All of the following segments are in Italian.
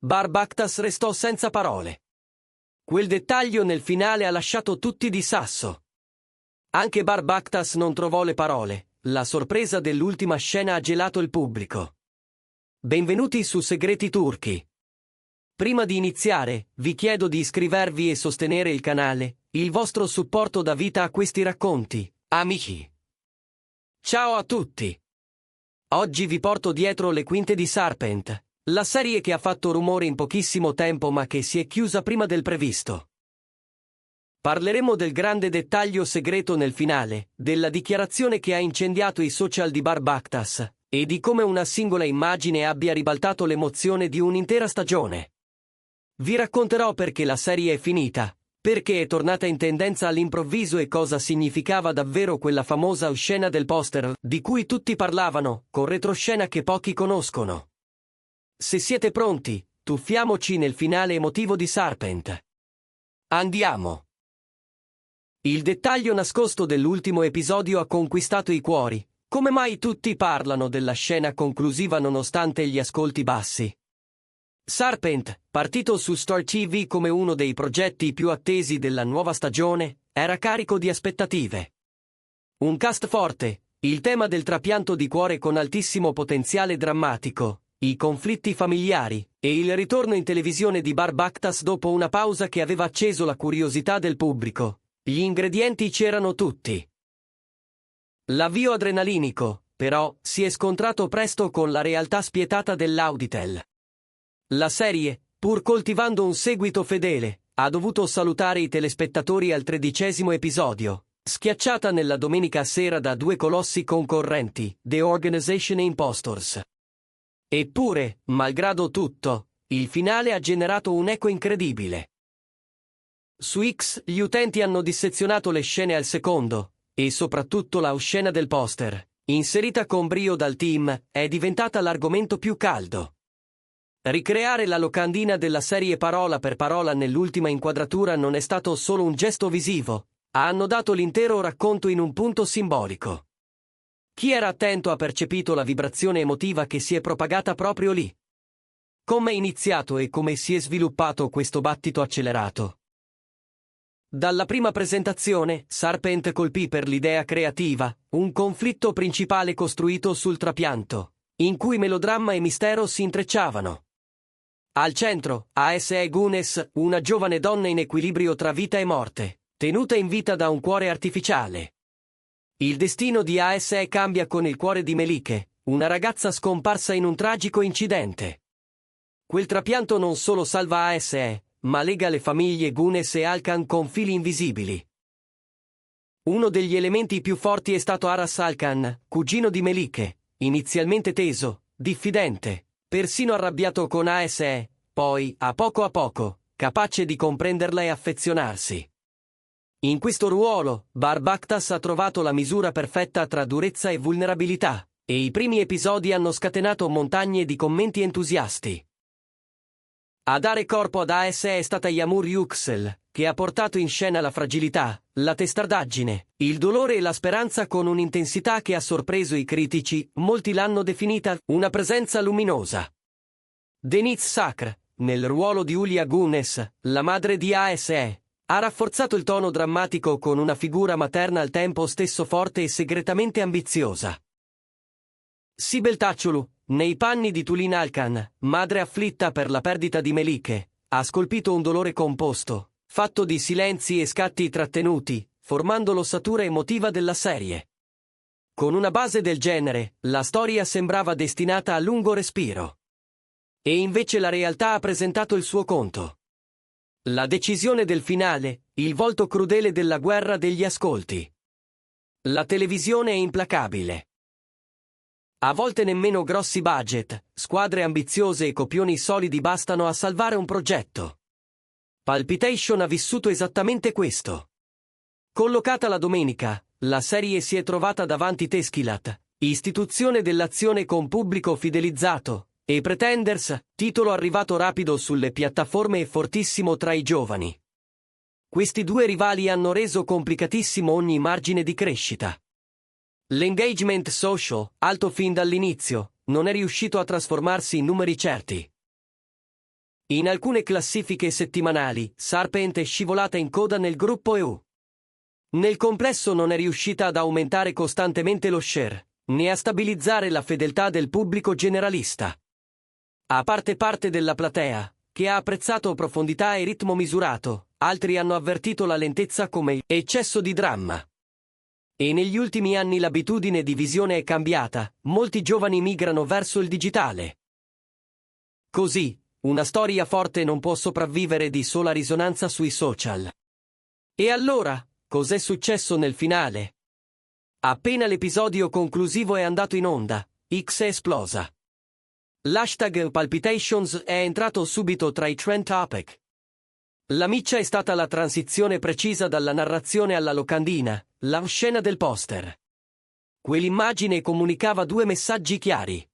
Barb Actas restò senza parole. Quel dettaglio nel finale ha lasciato tutti di sasso. Anche Barb Actas non trovò le parole, la sorpresa dell'ultima scena ha gelato il pubblico. Benvenuti su Segreti Turchi. Prima di iniziare, vi chiedo di iscrivervi e sostenere il canale, il vostro supporto dà vita a questi racconti, amici. Ciao a tutti! Oggi vi porto dietro le quinte di Serpent, la serie che ha fatto rumore in pochissimo tempo ma che si è chiusa prima del previsto. Parleremo del grande dettaglio segreto nel finale, della dichiarazione che ha incendiato i social di Barb Actas, e di come una singola immagine abbia ribaltato l'emozione di un'intera stagione. Vi racconterò perché la serie è finita, perché è tornata in tendenza all'improvviso e cosa significava davvero quella famosa scena del poster, di cui tutti parlavano, con retroscena che pochi conoscono. Se siete pronti, tuffiamoci nel finale emotivo di Serpent. Andiamo! Il dettaglio nascosto dell'ultimo episodio ha conquistato i cuori. Come mai tutti parlano della scena conclusiva nonostante gli ascolti bassi? Serpent, partito su Star TV come uno dei progetti più attesi della nuova stagione, era carico di aspettative. Un cast forte, il tema del trapianto di cuore con altissimo potenziale drammatico, i conflitti familiari, e il ritorno in televisione di Barb Actas dopo una pausa che aveva acceso la curiosità del pubblico. Gli ingredienti c'erano tutti. L'avvio adrenalinico, però, si è scontrato presto con la realtà spietata dell'Auditel. La serie, pur coltivando un seguito fedele, ha dovuto salutare i telespettatori al 13° episodio, schiacciata nella domenica sera da due colossi concorrenti, The Organization e Impostors. Eppure, malgrado tutto, il finale ha generato un eco incredibile. Su X gli utenti hanno dissezionato le scene al secondo, e soprattutto la scena del poster, inserita con brio dal team, è diventata l'argomento più caldo. Ricreare la locandina della serie parola per parola nell'ultima inquadratura non è stato solo un gesto visivo, hanno dato l'intero racconto in un punto simbolico. Chi era attento ha percepito la vibrazione emotiva che si è propagata proprio lì. Come è iniziato e come si è sviluppato questo battito accelerato? Dalla prima presentazione, Serpent colpì per l'idea creativa, un conflitto principale costruito sul trapianto, in cui melodramma e mistero si intrecciavano. Al centro, Aese Gunes, una giovane donna in equilibrio tra vita e morte, tenuta in vita da un cuore artificiale. Il destino di Aese cambia con il cuore di Melike, una ragazza scomparsa in un tragico incidente. Quel trapianto non solo salva Aese, ma lega le famiglie Gunes e Alkan con fili invisibili. Uno degli elementi più forti è stato Aras Alkan, cugino di Melike, inizialmente teso, diffidente, persino arrabbiato con Aese, poi, a poco, capace di comprenderla e affezionarsi. In questo ruolo, Barb Actas ha trovato la misura perfetta tra durezza e vulnerabilità, e i primi episodi hanno scatenato montagne di commenti entusiasti. A dare corpo ad Aese è stata Yağmur Yüksel, che ha portato in scena la fragilità, la testardaggine, il dolore e la speranza con un'intensità che ha sorpreso i critici, molti l'hanno definita una presenza luminosa. Deniz Sakr, nel ruolo di Hülya Gunes, la madre di Aese, ha rafforzato il tono drammatico con una figura materna al tempo stesso forte e segretamente ambiziosa. Sibel Tacciolu, nei panni di Tulin Alkan, madre afflitta per la perdita di Melike, ha scolpito un dolore composto, fatto di silenzi e scatti trattenuti, formando l'ossatura emotiva della serie. Con una base del genere, la storia sembrava destinata a lungo respiro. E invece la realtà ha presentato il suo conto. La decisione del finale, il volto crudele della guerra degli ascolti. La televisione è implacabile. A volte nemmeno grossi budget, squadre ambiziose e copioni solidi bastano a salvare un progetto. Palpitation ha vissuto esattamente questo. Collocata la domenica, la serie si è trovata davanti Teskilat, istituzione dell'azione con pubblico fidelizzato, e Pretenders, titolo arrivato rapido sulle piattaforme e fortissimo tra i giovani. Questi due rivali hanno reso complicatissimo ogni margine di crescita. L'engagement social, alto fin dall'inizio, non è riuscito a trasformarsi in numeri certi. In alcune classifiche settimanali, Serpent è scivolata in coda nel gruppo EU. Nel complesso non è riuscita ad aumentare costantemente lo share, né a stabilizzare la fedeltà del pubblico generalista. A parte della platea, che ha apprezzato profondità e ritmo misurato, altri hanno avvertito la lentezza come eccesso di dramma. E negli ultimi anni l'abitudine di visione è cambiata, molti giovani migrano verso il digitale. Così, una storia forte non può sopravvivere di sola risonanza sui social. E allora, cos'è successo nel finale? Appena l'episodio conclusivo è andato in onda, X è esplosa. L'hashtag Palpitations è entrato subito tra i trend topic. La miccia è stata la transizione precisa dalla narrazione alla locandina, la scena del poster. Quell'immagine comunicava due messaggi chiari.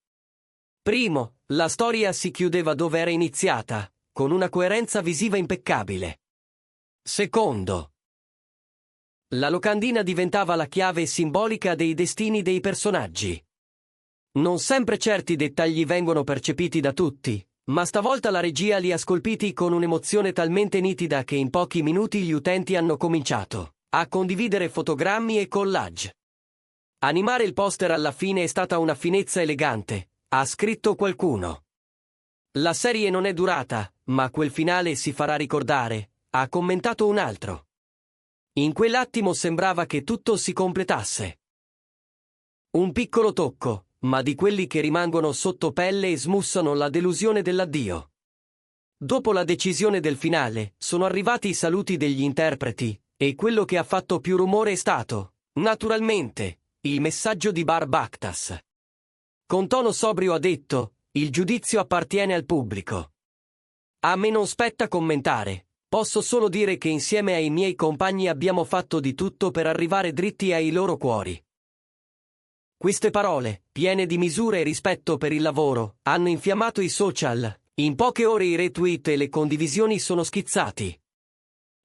Primo, la storia si chiudeva dove era iniziata, con una coerenza visiva impeccabile. Secondo, la locandina diventava la chiave simbolica dei destini dei personaggi. Non sempre certi dettagli vengono percepiti da tutti, ma stavolta la regia li ha scolpiti con un'emozione talmente nitida che in pochi minuti gli utenti hanno cominciato a condividere fotogrammi e collage. Animare il poster alla fine è stata una finezza elegante, ha scritto qualcuno. La serie non è durata, ma quel finale si farà ricordare, ha commentato un altro. In quell'attimo sembrava che tutto si completasse. Un piccolo tocco, ma di quelli che rimangono sotto pelle e smussano la delusione dell'addio. Dopo la decisione del finale, sono arrivati i saluti degli interpreti, e quello che ha fatto più rumore è stato, naturalmente, il messaggio di Bar Bakhtas. Con tono sobrio ha detto, il giudizio appartiene al pubblico. A me non spetta commentare, posso solo dire che insieme ai miei compagni abbiamo fatto di tutto per arrivare dritti ai loro cuori. Queste parole, piene di misura e rispetto per il lavoro, hanno infiammato i social, in poche ore i retweet e le condivisioni sono schizzati.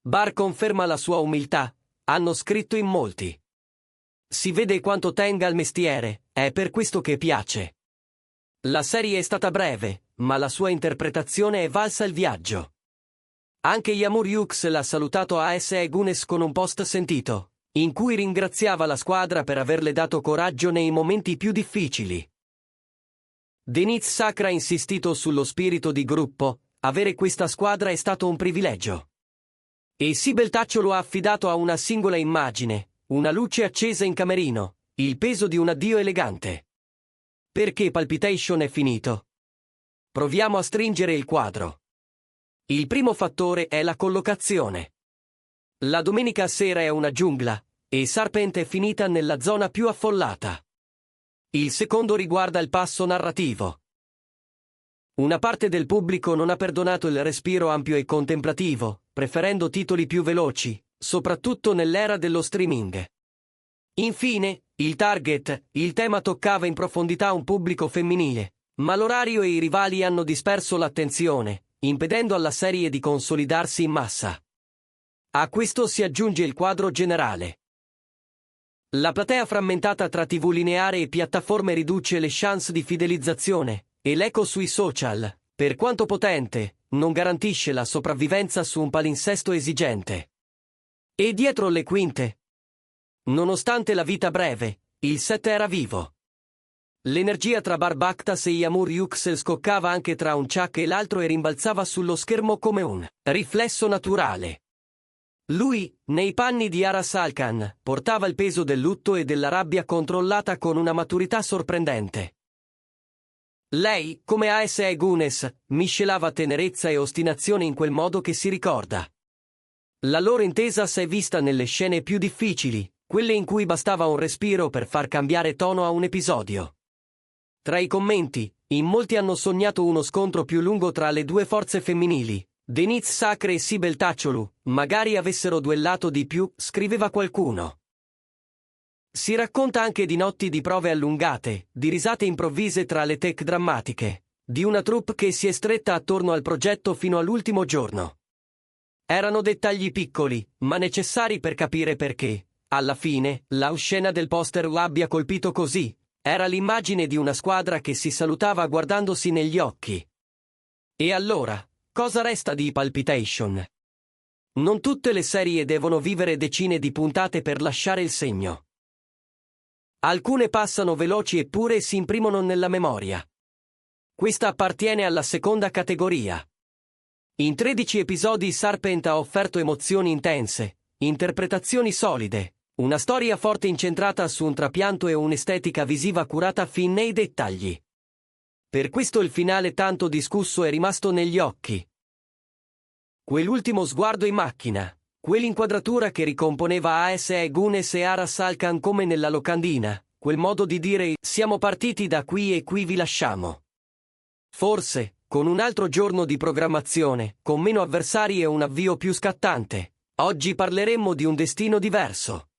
Bar conferma la sua umiltà, hanno scritto in molti. Si vede quanto tenga al mestiere, è per questo che piace. La serie è stata breve, ma la sua interpretazione è valsa il viaggio. Anche Yamur Hughes l'ha salutato a S.E. Gunes con un post sentito, in cui ringraziava la squadra per averle dato coraggio nei momenti più difficili. Deniz Sacra ha insistito sullo spirito di gruppo, avere questa squadra è stato un privilegio. E Sibel Taccio lo ha affidato a una singola immagine, una luce accesa in camerino, il peso di un addio elegante. Perché Palpitation è finito? Proviamo a stringere il quadro. Il primo fattore è la collocazione. La domenica sera è una giungla, e Serpent è finita nella zona più affollata. Il secondo riguarda il passo narrativo. Una parte del pubblico non ha perdonato il respiro ampio e contemplativo, preferendo titoli più veloci, soprattutto nell'era dello streaming. Infine, il target, il tema toccava in profondità un pubblico femminile, ma l'orario e i rivali hanno disperso l'attenzione, impedendo alla serie di consolidarsi in massa. A questo si aggiunge il quadro generale. La platea frammentata tra TV lineare e piattaforme riduce le chance di fidelizzazione, e l'eco sui social, per quanto potente, non garantisce la sopravvivenza su un palinsesto esigente. E dietro le quinte? Nonostante la vita breve, il set era vivo. L'energia tra Bar Bakhtas e Yamur Hughes scoccava anche tra un Chuck e l'altro e rimbalzava sullo schermo come un riflesso naturale. Lui, nei panni di Aras Alkan, portava il peso del lutto e della rabbia controllata con una maturità sorprendente. Lei, come A.S.E. Gunes, miscelava tenerezza e ostinazione in quel modo che si ricorda. La loro intesa si è vista nelle scene più difficili, quelle in cui bastava un respiro per far cambiare tono a un episodio. Tra i commenti, in molti hanno sognato uno scontro più lungo tra le due forze femminili. Deniz Sacre e Sibel Tacciolu, magari avessero duellato di più, scriveva qualcuno. Si racconta anche di notti di prove allungate, di risate improvvise tra le tech drammatiche, di una troupe che si è stretta attorno al progetto fino all'ultimo giorno. Erano dettagli piccoli, ma necessari per capire perché, alla fine, la scena del poster l'abbia colpito così. Era l'immagine di una squadra che si salutava guardandosi negli occhi. E allora, Cosa resta di Palpitation? Non tutte le serie devono vivere decine di puntate per lasciare il segno. Alcune passano veloci eppure si imprimono nella memoria. Questa appartiene alla seconda categoria. In 13 episodi Serpent ha offerto emozioni intense, interpretazioni solide, una storia forte incentrata su un trapianto e un'estetica visiva curata fin nei dettagli. Per questo il finale tanto discusso è rimasto negli occhi. Quell'ultimo sguardo in macchina, quell'inquadratura che ricomponeva AS Gunes e Aras Alkan come nella locandina, quel modo di dire «siamo partiti da qui e qui vi lasciamo». Forse, con un altro giorno di programmazione, con meno avversari e un avvio più scattante, oggi parleremmo di un destino diverso.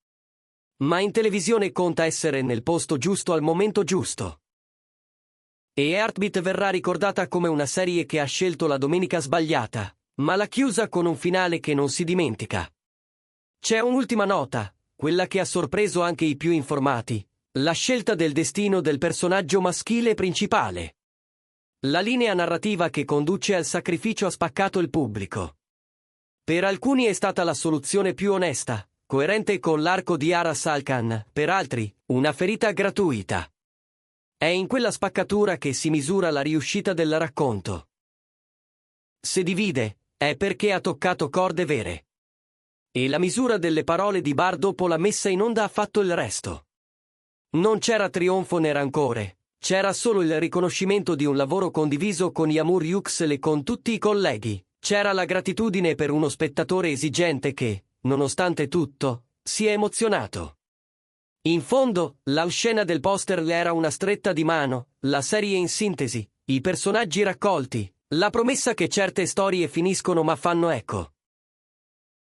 Ma in televisione conta essere nel posto giusto al momento giusto. E Heartbeat verrà ricordata come una serie che ha scelto la domenica sbagliata, ma l'ha chiusa con un finale che non si dimentica. C'è un'ultima nota, quella che ha sorpreso anche i più informati, la scelta del destino del personaggio maschile principale. La linea narrativa che conduce al sacrificio ha spaccato il pubblico. Per alcuni è stata la soluzione più onesta, coerente con l'arco di Aras Alkan, per altri, una ferita gratuita. È in quella spaccatura che si misura la riuscita del racconto. Se divide, è perché ha toccato corde vere. E la misura delle parole di Bar dopo la messa in onda ha fatto il resto. Non c'era trionfo né rancore, c'era solo il riconoscimento di un lavoro condiviso con Yamur Yuxel e con tutti i colleghi, c'era la gratitudine per uno spettatore esigente che, nonostante tutto, si è emozionato. In fondo, la scena del poster era una stretta di mano, la serie in sintesi, i personaggi raccolti, la promessa che certe storie finiscono ma fanno eco.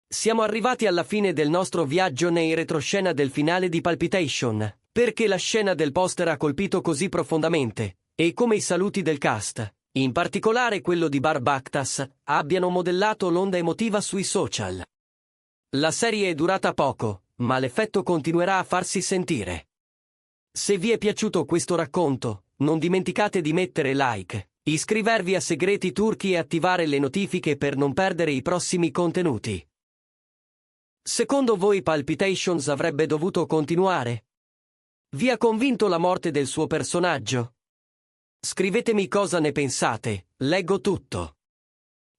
Siamo arrivati alla fine del nostro viaggio nei retroscena del finale di Palpitation, perché la scena del poster ha colpito così profondamente, e come i saluti del cast, in particolare quello di Bar Bactas, abbiano modellato l'onda emotiva sui social. La serie è durata poco, ma l'effetto continuerà a farsi sentire. Se vi è piaciuto questo racconto, non dimenticate di mettere like, iscrivervi a Segreti Turchi e attivare le notifiche per non perdere i prossimi contenuti. Secondo voi Palpitations avrebbe dovuto continuare? Vi ha convinto la morte del suo personaggio? Scrivetemi cosa ne pensate, leggo tutto.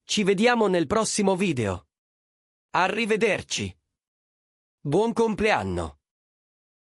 Ci vediamo nel prossimo video. Arrivederci. Buon compleanno!